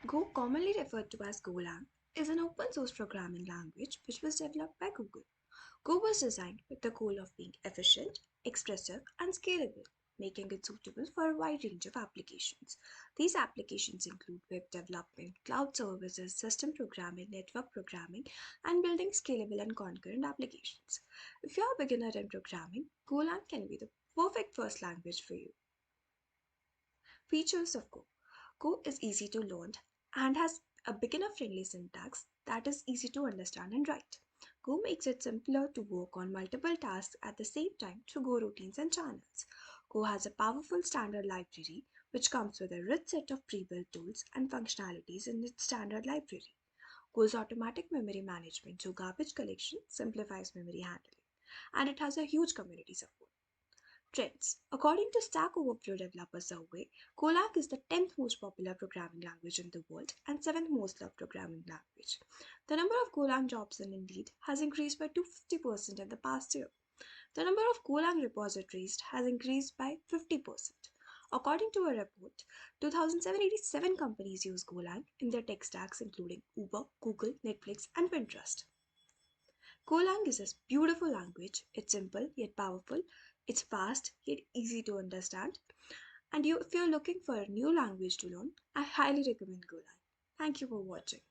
Go, commonly referred to as Golang, is an open source programming language which was developed by Google. Go was designed with the goal of being efficient, expressive, and scalable, making it suitable for a wide range of applications. These applications include web development, cloud services, system programming, network programming, and building scalable and concurrent applications. If you're a beginner in programming, Golang can be the perfect first language for you. Features of Go. Go is easy to learn and has a beginner friendly syntax that is easy to understand and write. Go makes it simpler to work on multiple tasks at the same time through Go routines and channels. Go has a powerful standard library which comes with a rich set of pre-built tools and functionalities in its standard library. Go's automatic memory management through garbage collection simplifies memory handling, and it has a huge community support. Trends. According to Stack Overflow Developer Survey, Golang is the 10th most popular programming language in the world and 7th most loved programming language. The number of Golang jobs in Indeed has increased by 250% in the past year. The number of Golang repositories has increased by 50%. According to a report, 2,787 companies use Golang in their tech stacks, including Uber, Google, Netflix, and Pinterest. Golang is a beautiful language. It's simple yet powerful. It's fast yet easy to understand. And if you're looking for a new language to learn, I highly recommend Golang. Thank you for watching.